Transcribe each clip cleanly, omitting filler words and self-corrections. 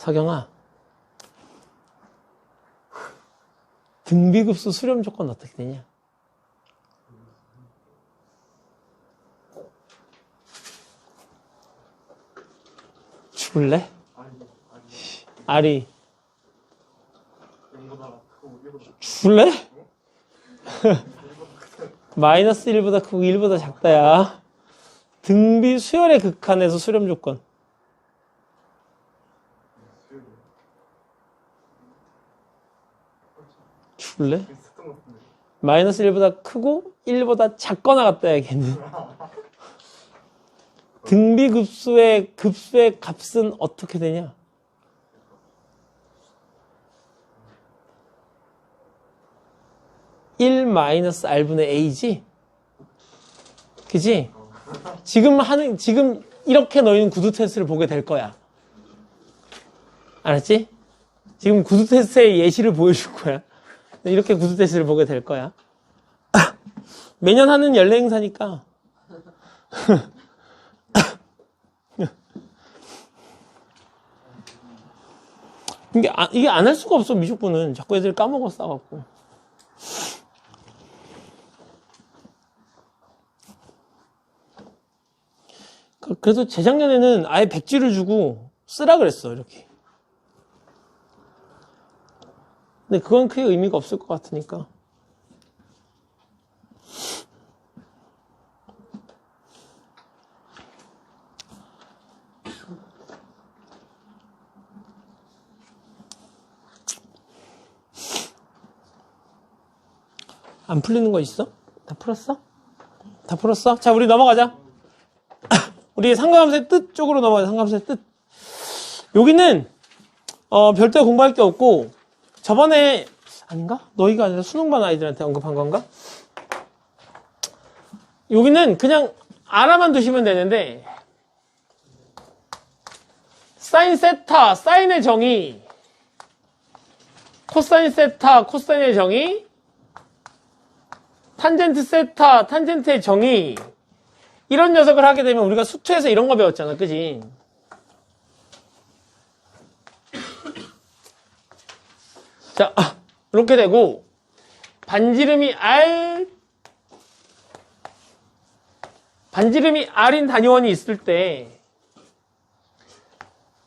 서경아, 등비급수 수렴 조건 어떻게 되냐? 죽을래? 아리. 죽을래? 마이너스 1보다 크고 1보다 작다야. 등비 수열의 극한에서 수렴 조건. 죽을래? 마이너스 1보다 크고 1보다 작거나 같다야, 걔는. 등비 급수의 값은 어떻게 되냐? (1-r분의 a지? 그지? 지금 이렇게 너희는 구두 테스트를 보게 될 거야. 알았지? 지금 구두 테스트의 예시를 보여줄 거야. 이렇게 구두 테스트를 보게 될 거야. 매년 하는 연례 행사니까. 이게 안 할 수가 없어, 미적분은. 자꾸 애들 까먹어 싸갖고. 그래서 재작년에는 아예 백지를 주고 쓰라 그랬어, 이렇게. 근데 그건 크게 의미가 없을 것 같으니까. 안 풀리는 거 있어? 다 풀었어? 다 풀었어? 자, 우리 넘어가자. 우리 상가함수의 뜻 쪽으로 넘어가자. 상가함수의 뜻. 여기는 별도의 공부할 게 없고, 저번에 아닌가? 너희가 아니라 수능반 아이들한테 언급한 건가? 여기는 그냥 알아만 두시면 되는데, 사인 세타, 사인의 정의, 코사인 세타, 코사인의 정의, 탄젠트 세타, 탄젠트의 정의, 이런 녀석을 하게 되면 우리가 수투에서 이런 거 배웠잖아, 그지? 자, 이렇게 되고, 반지름이 R인 단위원이 있을 때,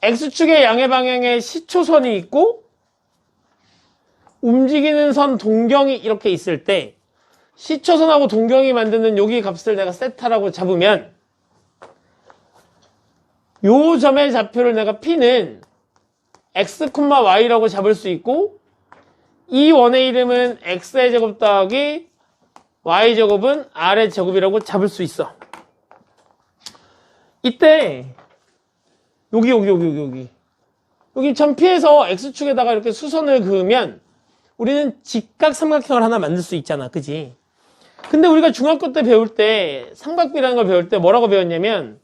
X축의 양의 방향에 시초선이 있고, 움직이는 선 동경이 이렇게 있을 때, 시초선하고 동경이 만드는 여기 값을 내가 세타라고 잡으면 요 점의 좌표를 내가 P는 x, y라고 잡을 수 있고 이 원의 이름은 x의 제곱 더하기 y 제곱은 r의 제곱이라고 잡을 수 있어. 이때 여기 점 P에서 x축에다가 이렇게 수선을 그으면 우리는 직각 삼각형을 하나 만들 수 있잖아, 그지? 근데 우리가 중학교 때 배울 때 삼각비라는 걸 배울 때 뭐라고 배웠냐면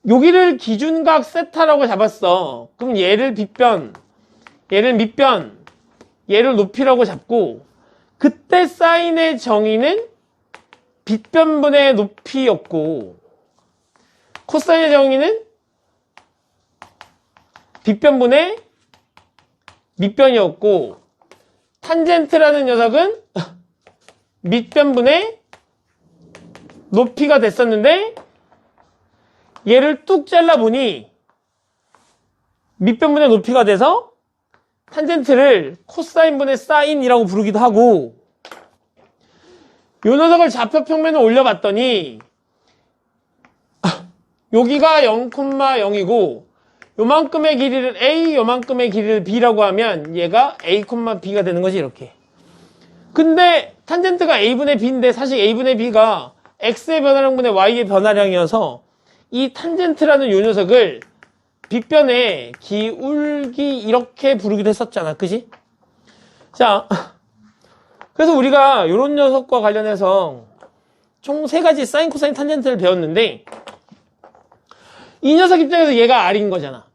여기를 기준각 세타라고 잡았어. 그럼 얘를 빗변, 얘를 밑변, 얘를 높이라고 잡고 그때 사인의 정의는 빗변분의 높이였고 코사인의 정의는 빗변분의 밑변이었고 탄젠트라는 녀석은 밑변분의 높이가 됐었는데 얘를 뚝 잘라보니 밑변분의 높이가 돼서 탄젠트를 코사인분의 사인이라고 부르기도 하고 요 녀석을 좌표평면에 올려봤더니 여기가 0,0이고 요만큼의 길이를 A, 요만큼의 길이를 B라고 하면 얘가 A, B가 되는 거지, 이렇게. 근데 탄젠트가 A분의 B인데 사실 A분의 B가 X의 변화량분의 Y의 변화량이어서 이 탄젠트라는 요 녀석을 빗변에 기울기 이렇게 부르기도 했었잖아, 그지? 자, 그래서 우리가 요런 녀석과 관련해서 총 3가지 사인, 코사인, 탄젠트를 배웠는데 이 녀석 입장에서 얘가 R인 거잖아.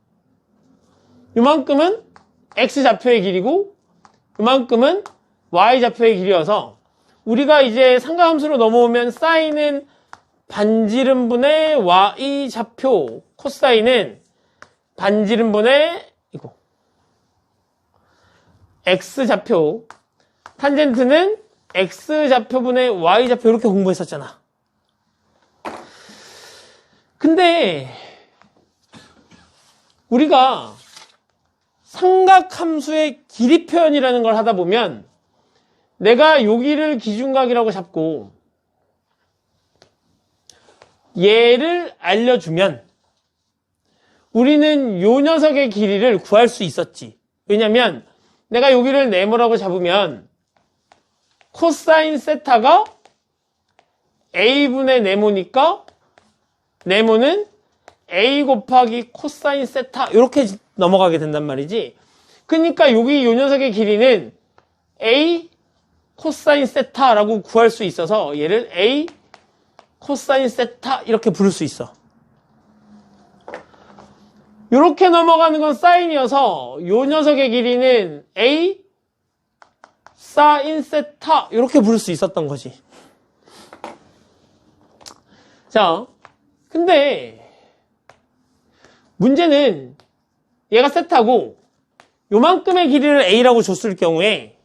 요만큼은 X 좌표의 길이고 요만큼은 Y 좌표의 길이어서 우리가 이제 상가함수로 넘어오면 사인은 반지름분의 Y 좌표, 코사인은 반지름분의 이거. X좌표. 탄젠트는 X좌표분의 Y좌표 이렇게 공부했었잖아. 근데 우리가 삼각함수의 길이 표현이라는 걸 하다 보면 내가 여기를 기준각이라고 잡고 얘를 알려주면 우리는 요 녀석의 길이를 구할 수 있었지. 왜냐면 내가 여기를 네모라고 잡으면 코사인 세타가 A분의 네모니까 네모는 A 곱하기 코사인 세타 이렇게 넘어가게 된단 말이지. 그러니까 여기 요 녀석의 길이는 A 코사인 세타라고 구할 수 있어서 얘를 A 코사인 세타 이렇게 부를 수 있어. 이렇게 넘어가는 건 사인이어서 요 녀석의 길이는 A 사인 세타 이렇게 부를 수 있었던 거지. 자, 근데 문제는 얘가 세타고 요만큼의 길이를 A라고 줬을 경우에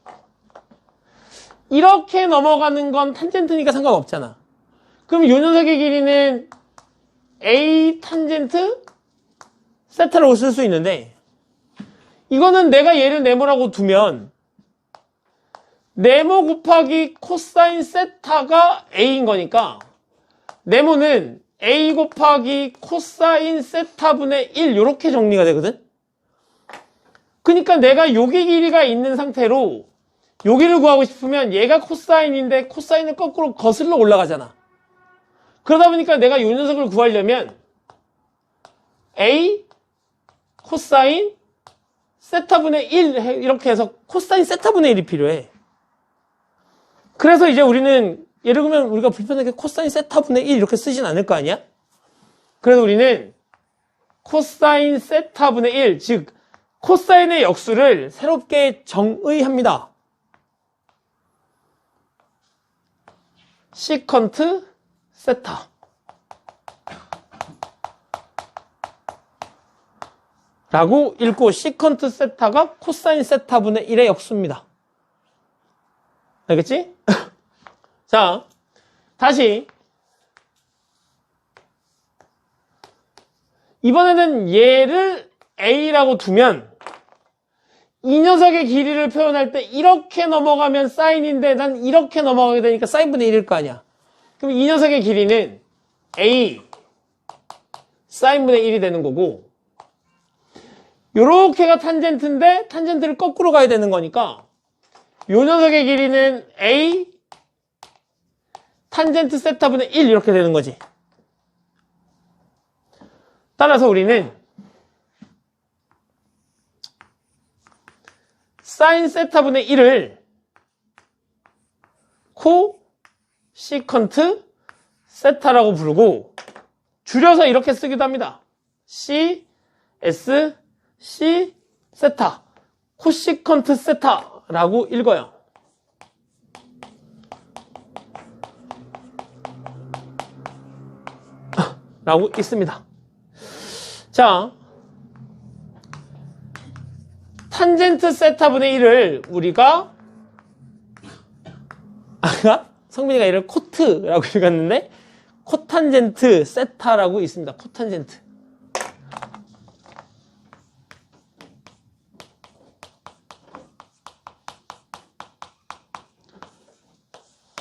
이렇게 넘어가는 건 탄젠트니까 상관없잖아. 그럼 요 녀석의 길이는 A 탄젠트 세타라고 쓸 수 있는데 이거는 내가 얘를 네모라고 두면 네모 곱하기 코사인 세타가 A인 거니까 네모는 A 곱하기 코사인 세타분의 1 이렇게 정리가 되거든. 그러니까 내가 여기 길이가 있는 상태로 여기를 구하고 싶으면 얘가 코사인인데 코사인을 거꾸로 거슬러 올라가잖아. 그러다 보니까 내가 이 녀석을 구하려면 A 코사인 세타분의 1 이렇게 해서 코사인 세타분의 1이 필요해. 그래서 이제 우리는 예를 들면 우리가 불편하게 코사인 세타분의 1 이렇게 쓰진 않을 거 아니야? 그래서 우리는 코사인 세타분의 1, 즉 코사인의 역수를 새롭게 정의합니다. 시컨트 세타 라고 읽고 시컨트 세타가 코사인 세타분의 1의 역수입니다. 알겠지? 자, 다시 이번에는 얘를 A라고 두면 이 녀석의 길이를 표현할 때 이렇게 넘어가면 사인인데 난 이렇게 넘어가게 되니까 사인분의 1일 거 아니야. 그럼 이 녀석의 길이는 A 사인분의 1이 되는 거고 요렇게가 탄젠트인데 탄젠트를 거꾸로 가야 되는 거니까 요 녀석의 길이는 A 탄젠트 세타분의 1 이렇게 되는 거지. 따라서 우리는 사인 세타분의 1을 코 시컨트 세타라고 부르고 줄여서 이렇게 쓰기도 합니다. C, S, C, 세타 코시컨트 세타라고 읽어요. 라고 있습니다. 자, 탄젠트 세타분의 1을 우리가 아까 성민이가 얘를 코트라고 읽었는데 코탄젠트 세타라고 있습니다. 코탄젠트.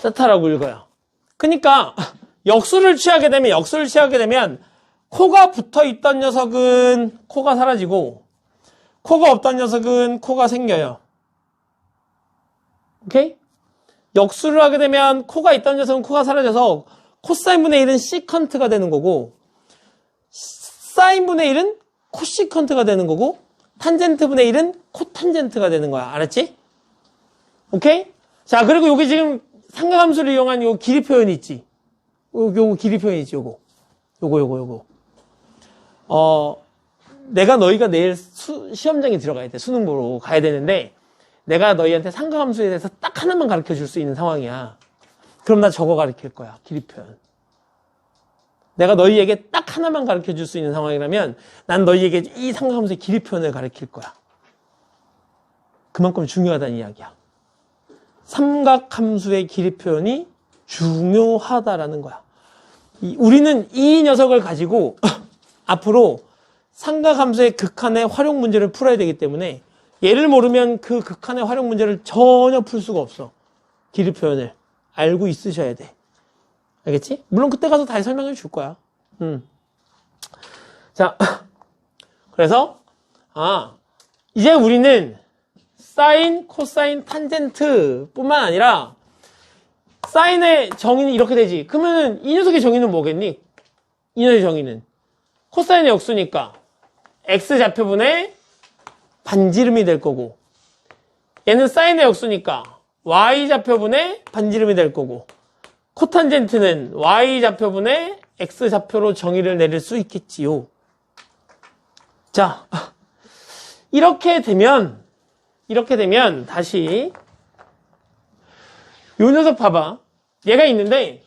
세타라고 읽어요. 그러니까 역수를 취하게 되면 코가 붙어있던 녀석은 코가 사라지고 코가 없던 녀석은 코가 생겨요. 오케이? 역수를 하게 되면 코가 있던 녀석은 코가 사라져서 코사인분의 1은 시컨트가 되는 거고 사인분의 1은 코시컨트가 되는 거고 탄젠트분의 1은 코탄젠트가 되는 거야. 알았지? 오케이? 자, 그리고 여기 지금 삼각함수를 이용한 요 길이 표현이 있지. 요거 길이 표현이 있지, 요거. 내가 너희가 내일 시험장에 들어가야 돼. 수능 보러 가야 되는데 내가 너희한테 삼각함수에 대해서 딱 하나만 가르쳐 줄 수 있는 상황이야. 그럼 나 저거 가르칠 거야. 길이 표현. 내가 너희에게 딱 하나만 가르쳐 줄 수 있는 상황이라면 난 너희에게 이 삼각함수의 길이 표현을 가르칠 거야. 그만큼 중요하다는 이야기야. 삼각함수의 길이 표현이 중요하다라는 거야. 우리는 이 녀석을 가지고 앞으로 삼각함수의 극한의 활용 문제를 풀어야 되기 때문에 얘를 모르면 그 극한의 활용 문제를 전혀 풀 수가 없어. 길이 표현을 알고 있으셔야 돼. 알겠지? 물론 그때 가서 다시 설명해 줄 거야. 자, 그래서 이제 우리는 사인, 코사인, 탄젠트 뿐만 아니라 사인의 정의는 이렇게 되지. 그러면은 이 녀석의 정의는 뭐겠니? 이 녀석의 정의는 코사인의 역수니까 x좌표분의 반지름이 될 거고, 얘는 사인의 역수니까 y좌표분의 반지름이 될 거고, 코탄젠트는 y좌표분의 x좌표로 정의를 내릴 수 있겠지요. 자, 이렇게 되면 다시 요 녀석 봐봐. 얘가 있는데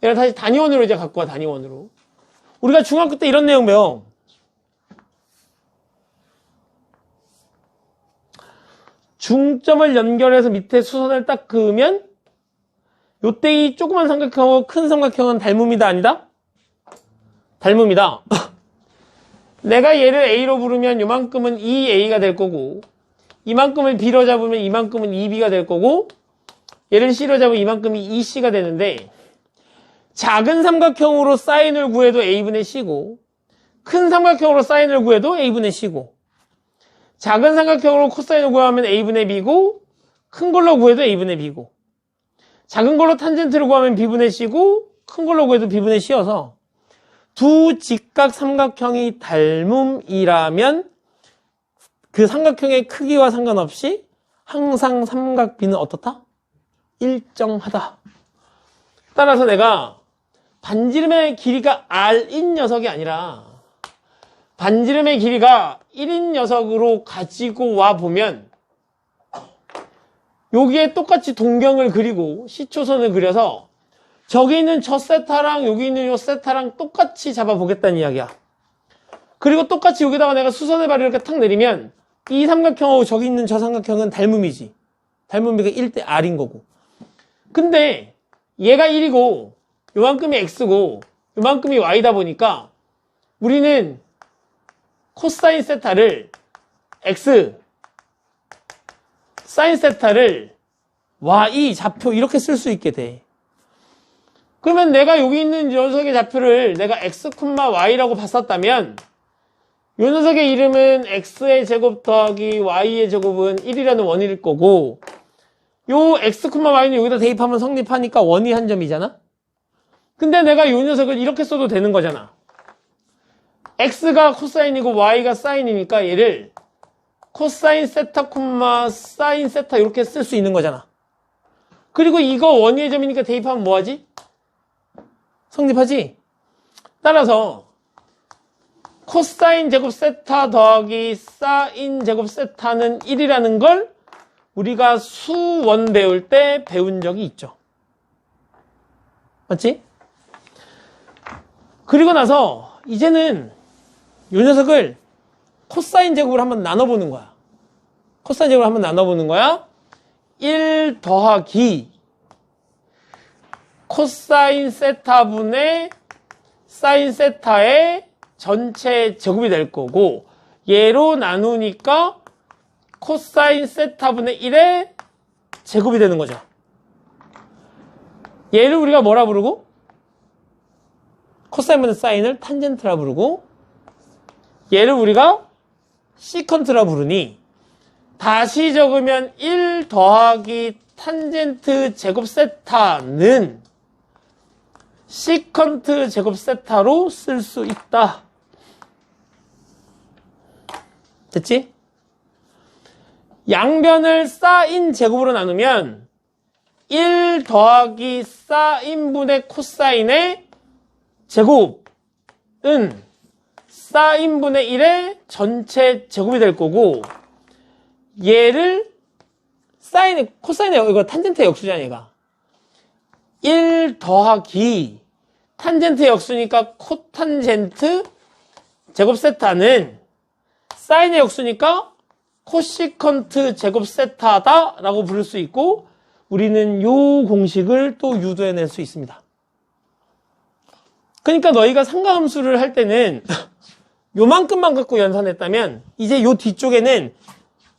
얘가 다시 단위원으로 이제 갖고 와. 단위원으로. 우리가 중학교 때 이런 내용 배워. 중점을 연결해서 밑에 수선을 딱 그으면 요때 이 조그만 삼각형하고 큰 삼각형은 닮음이다 아니다? 닮음이다. 내가 얘를 A로 부르면 요만큼은 2A가 될 거고, 이만큼을 B로 잡으면 이만큼은 2B가 될 거고, 얘를 C로 잡으면 이만큼이 2C가 되는데, 작은 삼각형으로 사인을 구해도 A분의 C고, 큰 삼각형으로 사인을 구해도 A분의 C고, 작은 삼각형으로 코사인을 구하면 A분의 B고, 큰 걸로 구해도 A분의 B고, 작은 걸로 탄젠트를 구하면 B분의 C고, 큰 걸로 구해도 B분의 C여서 두 직각 삼각형이 닮음이라면 그 삼각형의 크기와 상관없이 항상 삼각비는 어떻다? 일정하다. 따라서 내가 반지름의 길이가 R인 녀석이 아니라 반지름의 길이가 1인 녀석으로 가지고 와 보면 여기에 똑같이 동경을 그리고 시초선을 그려서 저기 있는 저 세타랑 여기 있는 요 세타랑 똑같이 잡아보겠다는 이야기야. 그리고 똑같이 여기다가 내가 수선의 발을 이렇게 탁 내리면 이 삼각형하고 저기 있는 저 삼각형은 닮음이지. 닮음비가 1대 R인 거고. 근데 얘가 1이고 요만큼이 X고 요만큼이 Y다 보니까 우리는 코사인 세타를 X, 사인 세타를 Y 좌표 이렇게 쓸 수 있게 돼. 그러면 내가 여기 있는 녀석의 좌표를 내가 x, y라고 봤었다면 이 녀석의 이름은 x의 제곱 더하기 y의 제곱은 1이라는 원일 거고 요 x, y는 여기다 대입하면 성립하니까 원이 한 점이잖아? 근데 내가 이 녀석을 이렇게 써도 되는 거잖아. x가 코사인이고 y가 사인이니까 얘를 코사인 세타, 사인 세타 이렇게 쓸 수 있는 거잖아. 그리고 이거 원위의 점이니까 대입하면 뭐하지? 성립하지? 따라서 코사인 제곱 세타 더하기 사인 제곱 세타는 1이라는 걸 우리가 수원 배울 때 배운 적이 있죠. 맞지? 그리고 나서 이제는 이 녀석을 코사인 제곱을 한번 나눠보는 거야. 코사인 제곱을 한번 나눠보는 거야. 1 더하기 코사인 세타분의 사인 세타의 전체 제곱이 될 거고 얘로 나누니까 코사인 세타분의 1의 제곱이 되는 거죠. 얘를 우리가 뭐라 부르고? 코사인분의 사인을 탄젠트라 부르고 얘를 우리가 시컨트라 부르니 다시 적으면 1 더하기 탄젠트 제곱 세타는 시컨트 제곱 세타로 쓸 수 있다. 됐지? 양변을 사인 제곱으로 나누면 1 더하기 사인분의 코사인의 제곱은 사인분의 1의 전체 제곱이 될 거고 얘를 코사인의 이거 탄젠트의 역수잖아 얘가. 1 더하기 탄젠트 역수니까 코탄젠트 제곱 세타는 사인의 역수니까 코시컨트 제곱 세타다 라고 부를 수 있고, 우리는 요 공식을 또 유도해낼 수 있습니다. 그러니까 너희가 상가함수를 할 때는 요만큼만 갖고 연산했다면 이제 요 뒤쪽에는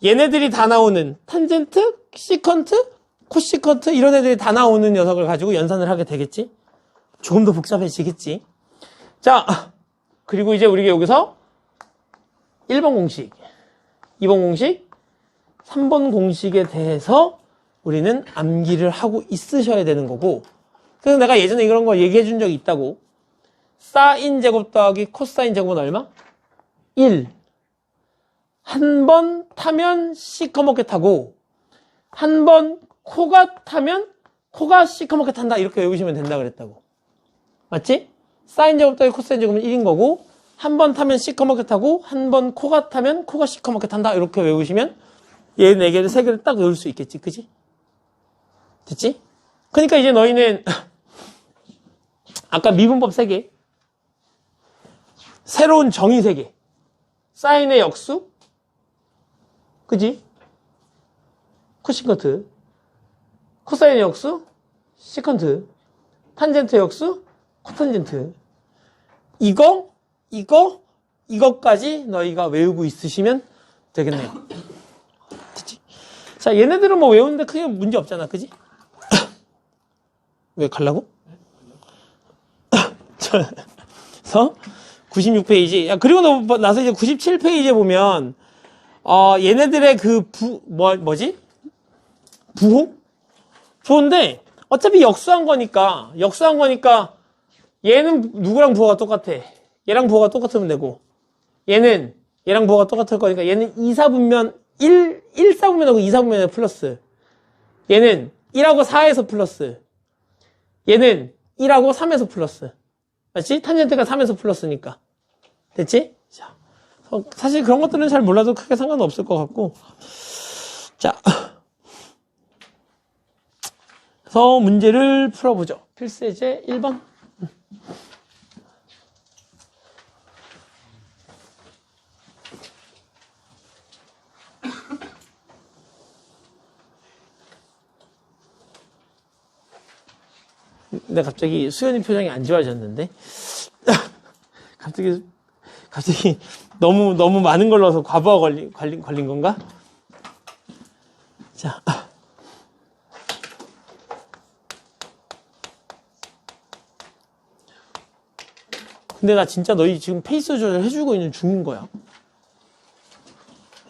얘네들이 다 나오는 탄젠트, 시컨트, 코시컨트 이런 애들이 다 나오는 녀석을 가지고 연산을 하게 되겠지? 조금 더 복잡해지겠지? 자, 그리고 이제 우리가 여기서 1번 공식, 2번 공식, 3번 공식에 대해서 우리는 암기를 하고 있으셔야 되는 거고, 그래서 내가 예전에 이런 거 얘기해 준 적이 있다고. 사인 제곱 더하기 코사인 제곱은 얼마? 1. 한 번 타면 시커멓게 타고, 한 번 코가 타면 코가 시커멓게 탄다. 이렇게 외우시면 된다 그랬다고. 맞지? 사인 제곱 더하기 코사인 제곱은 1인 거고, 한 번 타면 시커멓게 타고, 한 번 코가 타면 코가 시커멓게 탄다. 이렇게 외우시면 얘 4개를 3개를 딱 외울 수 있겠지. 그지? 됐지? 그러니까 이제 너희는 아까 미분법 3개, 새로운 정의 3개, 사인의 역수, 그지? 코시컨트, 코사인의 역수, 시컨트, 탄젠트 역수, 코탄젠트. 이거까지 너희가 외우고 있으시면 되겠네요. 됐지? 자, 얘네들은 뭐 외우는데 크게 문제 없잖아. 그지? 왜 갈라고? 그래서 96페이지. 야, 그리고 나서 이제 97페이지에 보면 얘네들의 그 뭐지? 부호? 부호인데 어차피 역수한 거니까 얘는 누구랑 부호가 똑같아? 얘랑 부호가 똑같으면 되고, 얘는 얘랑 부호가 똑같을 거니까 얘는 2사분면 1사분면하고 2사분면에 플러스, 얘는 1하고 4에서 플러스, 얘는 1하고 3에서 플러스. 맞지? 탄젠트가 3에서 플러스니까. 됐지? 자, 사실 그런 것들은 잘 몰라도 크게 상관은 없을 것 같고. 자, 그래서 문제를 풀어보죠. 필수예제 1번. 근데 갑자기 수연이 표정이 안 좋아졌는데 갑자기 너무 많은 걸 넣어서 과부하 걸린 건가? 자, 근데 나 진짜 너희 지금 페이스 조절 해주고 있는 중인 거야.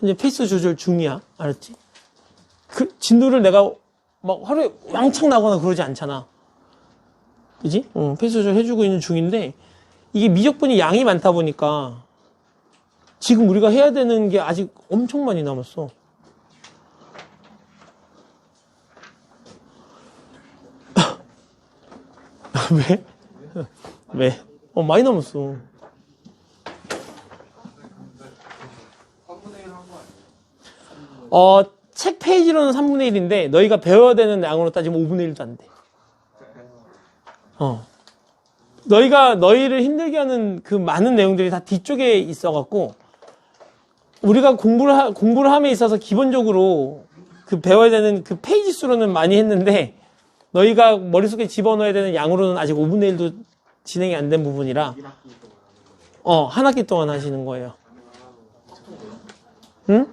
이제 페이스 조절 중이야. 알았지? 그 진도를 내가 막 하루에 왕창 나거나 그러지 않잖아. 그지? 페이스 조절 해주고 있는 중인데, 이게 미적분이 양이 많다 보니까 지금 우리가 해야 되는 게 아직 엄청 많이 남았어. 왜? 왜? 많이 남았어. 책 페이지로는 3분의 1인데 너희가 배워야 되는 양으로 따지면 5분의 1도 안 돼. 너희를 힘들게 하는 그 많은 내용들이 다 뒤쪽에 있어갖고, 우리가 공부를 함에 있어서 기본적으로 그 배워야 되는 그 페이지 수로는 많이 했는데, 너희가 머릿속에 집어넣어야 되는 양으로는 아직 5분의 1도 진행이 안 된 부분이라, 한 학기 동안 하시는 거예요. 응?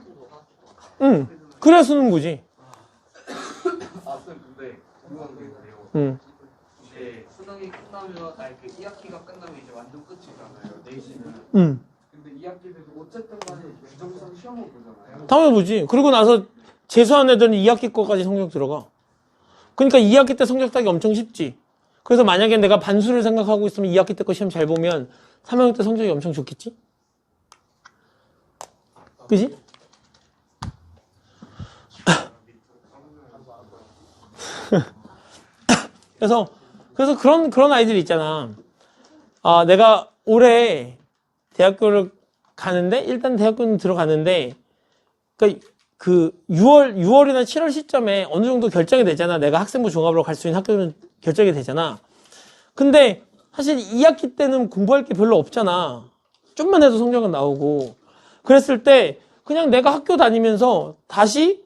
응. 그래야 쓰는 거지. 근데 궁금한데요. 응. 이제 수능이 끝나면, 그 2학기가 끝나면 이제 완전 끝이잖아요. 내신은. 응. 근데 2학기는 어쨌든 간에 규정상 시험을 보잖아요. 당연히 보지. 그리고 나서 재수한 애들은 2학기 거까지 성적 들어가. 그러니까 2학기 때 성적 따기 엄청 쉽지. 그래서 만약에 내가 반수를 생각하고 있으면 2학기 때 거 시험 잘 보면 3학년 때 성적이 엄청 좋겠지? 그지? 그래서 그런 아이들이 있잖아. 내가 올해 대학교를 가는데, 일단 대학교는 들어가는데, 그 6월이나 7월 시점에 어느 정도 결정이 되잖아. 내가 학생부 종합으로 갈 수 있는 학교는 결정이 되잖아. 근데 사실 2학기 때는 공부할 게 별로 없잖아. 좀만 해도 성적은 나오고. 그랬을 때 그냥 내가 학교 다니면서 다시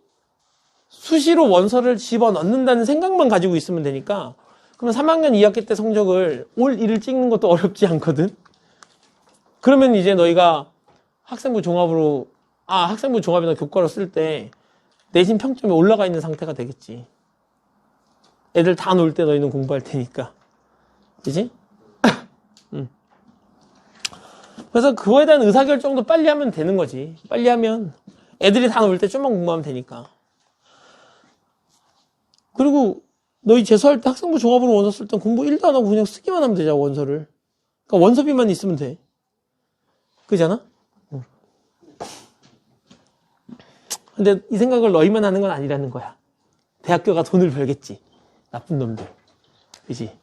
수시로 원서를 집어넣는다는 생각만 가지고 있으면 되니까 그러면 3학년 2학기 때 성적을 올 1을 찍는 것도 어렵지 않거든. 그러면 이제 너희가 학생부 종합이나 교과로 쓸 때 내신 평점이 올라가 있는 상태가 되겠지. 애들 다 놀 때 너희는 공부할 테니까. 그지? 그래서 그거에 대한 의사결정도 빨리 하면 되는 거지. 빨리 하면 애들이 다 놀 때 좀만 공부하면 되니까. 그리고 너희 재수할 때 학생부 종합으로 원서 쓸 땐 공부 1도 안 하고 그냥 쓰기만 하면 되잖아, 원서를. 그러니까 원서비만 있으면 돼. 그잖아? 근데 이 생각을 너희만 하는 건 아니라는 거야. 대학교가 돈을 벌겠지. 나쁜 놈들. 그지?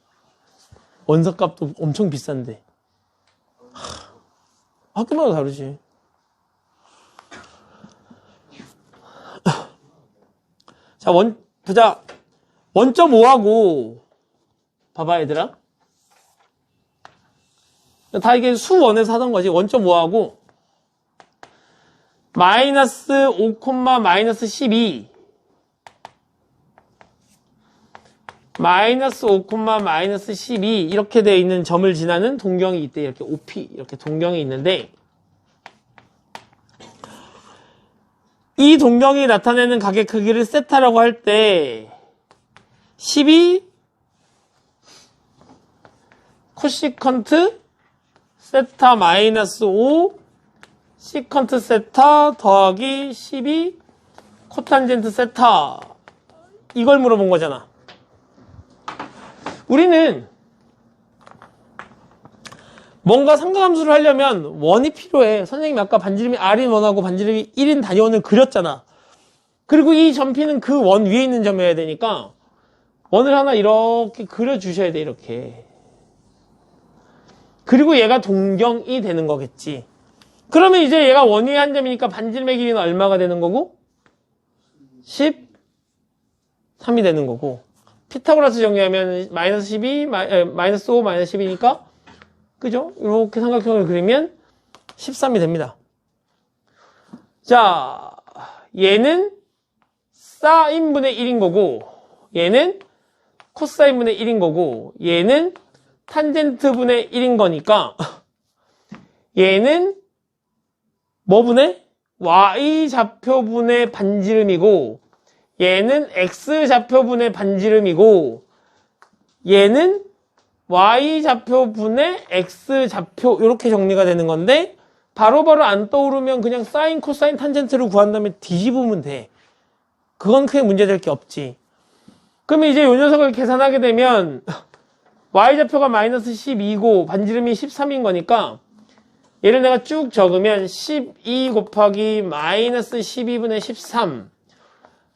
원서값도 엄청 비싼데. 학교마다 다르지. 자, 보자. 원점 5하고, 봐봐, 얘들아. 다 이게 수원에서 하던 거지. 원점 5하고, 마이너스 5, 마이너스 12. 마이너스 5, 마이너스 12. 이렇게 되어 있는 점을 지나는 동경이 있대. 이렇게 OP. 이렇게 동경이 있는데, 이 동경이 나타내는 각의 크기를 세타라고 할 때, 12 코시컨트 세타 마이너스 5 시컨트 세타 더하기 12 코탄젠트 세타 이걸 물어본 거잖아. 우리는 뭔가 삼각함수를 하려면 원이 필요해. 선생님이 아까 반지름이 R인 원하고 반지름이 1인 단위원을 그렸잖아. 그리고 이 점피는 그 원 위에 있는 점이어야 되니까 원을 하나 이렇게 그려주셔야 돼, 이렇게. 그리고 얘가 동경이 되는 거겠지. 그러면 이제 얘가 원 위에 한 점이니까 반지름의 길이는 얼마가 되는 거고? 13이 되는 거고. 피타고라스 정리하면 마이너스 12, 마이너스 5, 마이너스 10이니까 그죠? 이렇게 삼각형을 그리면 13이 됩니다. 자, 얘는 사인분의 1인 거고 얘는 코사인분의 1인 거고 얘는 탄젠트분의 1인 거니까 얘는 뭐분의? Y좌표분의 반지름이고 얘는 X좌표분의 반지름이고 얘는 Y좌표분의 X좌표 이렇게 정리가 되는 건데 바로바로 안 떠오르면 그냥 사인, 코사인, 탄젠트를 구한 다음에 뒤집으면 돼. 그건 크게 문제될 게 없지. 그러면 이제 이 녀석을 계산하게 되면 Y좌표가 마이너스 12고 반지름이 13인 거니까 얘를 내가 쭉 적으면 12 곱하기 마이너스 12분의 13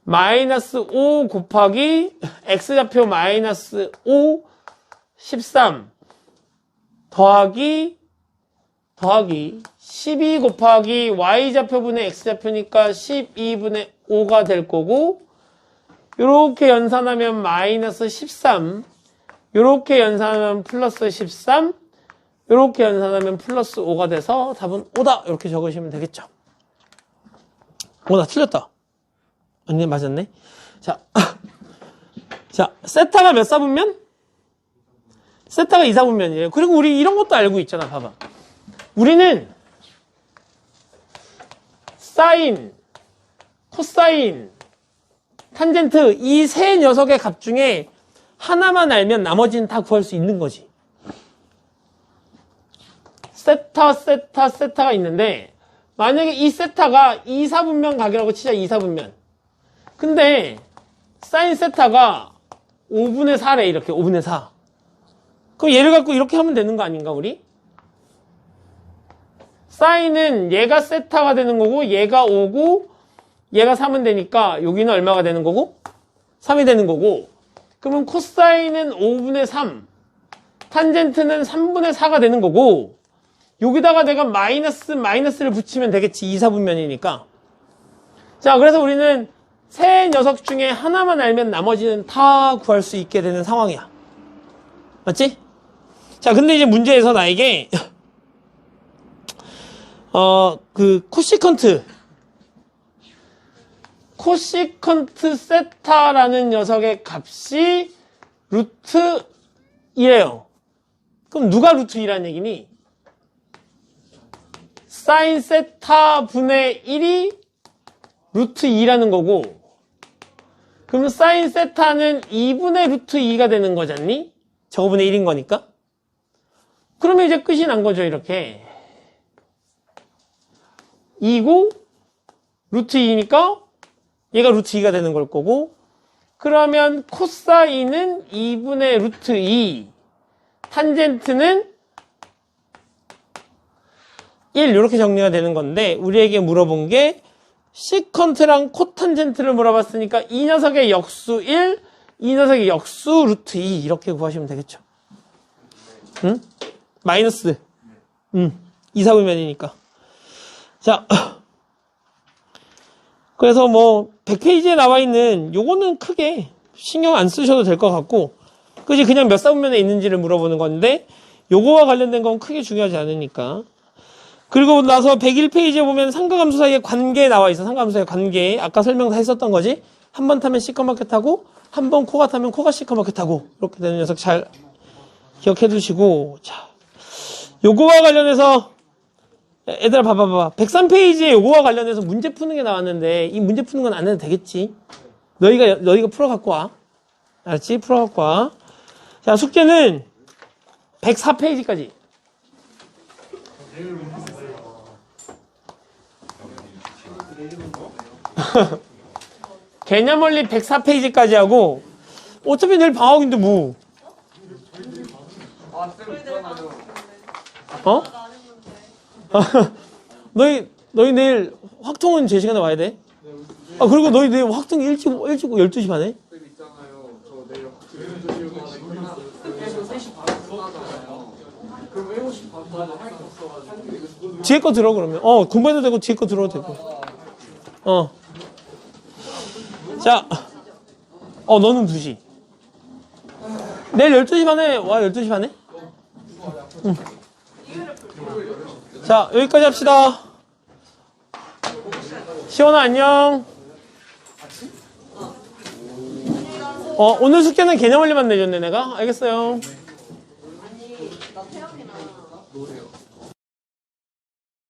마이너스 5 곱하기 X좌표 마이너스 5 13 더하기 12 곱하기 Y좌표분의 X좌표니까 12분의 5가 될 거고 요렇게 연산하면 마이너스 13 요렇게 연산하면 플러스 13 요렇게 연산하면 플러스 5가 돼서 답은 5다 이렇게 적으시면 되겠죠. 나 틀렸다. 아니 맞았네. 자, 세타가 몇 사분면? 세타가 2사분면이에요. 그리고 우리 이런 것도 알고 있잖아. 봐봐. 우리는 사인, 코사인, 탄젠트 이 세 녀석의 값 중에 하나만 알면 나머지는 다 구할 수 있는 거지. 세타가 있는데 만약에 이 세타가 2사분면 각이라고 치자. 2사분면. 근데 사인 세타가 5분의 4래. 이렇게 5분의 4. 그럼 얘를 갖고 이렇게 하면 되는 거 아닌가 우리? 사인은 얘가 세타가 되는 거고 얘가 5고 얘가 3은 되니까 여기는 얼마가 되는 거고? 3이 되는 거고 그러면 코사인은 5분의 3 탄젠트는 3분의 4가 되는 거고 여기다가 내가 마이너스를 붙이면 되겠지. 2사분면이니까. 자, 그래서 우리는 세 녀석 중에 하나만 알면 나머지는 다 구할 수 있게 되는 상황이야. 맞지? 자, 근데 이제 문제에서 나에게, 코시컨트 세타라는 녀석의 값이 루트 2예요. 그럼 누가 루트 2라는 얘기니? 사인 세타 분의 1이 루트 2라는 거고, 그럼 사인 세타는 2분의 루트 2가 되는 거잖니? 저거분의 1인 거니까. 그러면 이제 끝이 난 거죠, 이렇게. 2고, 루트 2니까 얘가 루트 2가 되는 걸 거고, 그러면 코사인은 2분의 루트 2, 탄젠트는 1 이렇게 정리가 되는 건데, 우리에게 물어본 게 시컨트랑 코탄젠트를 물어봤으니까 이 녀석의 역수 1, 이 녀석의 역수 루트 2 이렇게 구하시면 되겠죠. 응? 마이너스 2사분면이니까. 자, 그래서 뭐 100페이지에 나와 있는 요거는 크게 신경 안 쓰셔도 될 것 같고, 그지? 그냥 몇 사분면에 있는지를 물어보는 건데 요거와 관련된 건 크게 중요하지 않으니까. 그리고 나서 101페이지에 보면 삼각함수 사이에 관계 나와 있어. 삼각함수 사이에 관계. 아까 설명 다 했었던 거지. 한 번 타면 시커멓게 타고, 한 번 코가 타면 코가 시커멓게 타고, 이렇게 되는 녀석 잘 기억해 두시고. 자, 요거와 관련해서 얘들아 봐봐. 103페이지에 요거와 관련해서 문제 푸는 게 나왔는데 이 문제 푸는 건 안 해도 되겠지. 너희가 풀어 갖고 와. 알았지? 풀어 갖고 와. 자, 숙제는 104페이지까지. 개념 원리 104페이지까지 하고, 어차피 내일 방학인데 뭐. 아, 쌤 있잖아요. 어? 너희 내일 확통은 제 시간에 와야 돼. 아, 그리고 너희 내일 확통 일찍 12시 반에? 쌤 있잖아요. 저 내일 학교에서 3시 반에 끝나잖아요. 그럼 7시 반까지 할 거 없어가지고. 뒤에 거 들어, 그러면. 공부해도 되고, 뒤에 거 들어도 되고. 자, 너는 2시. 내일 12시 반에 와, 12시 반에? 응. 자, 여기까지 합시다. 시원아, 안녕. 오늘 숙제는 개념 원리만 내줬네, 내가? 알겠어요.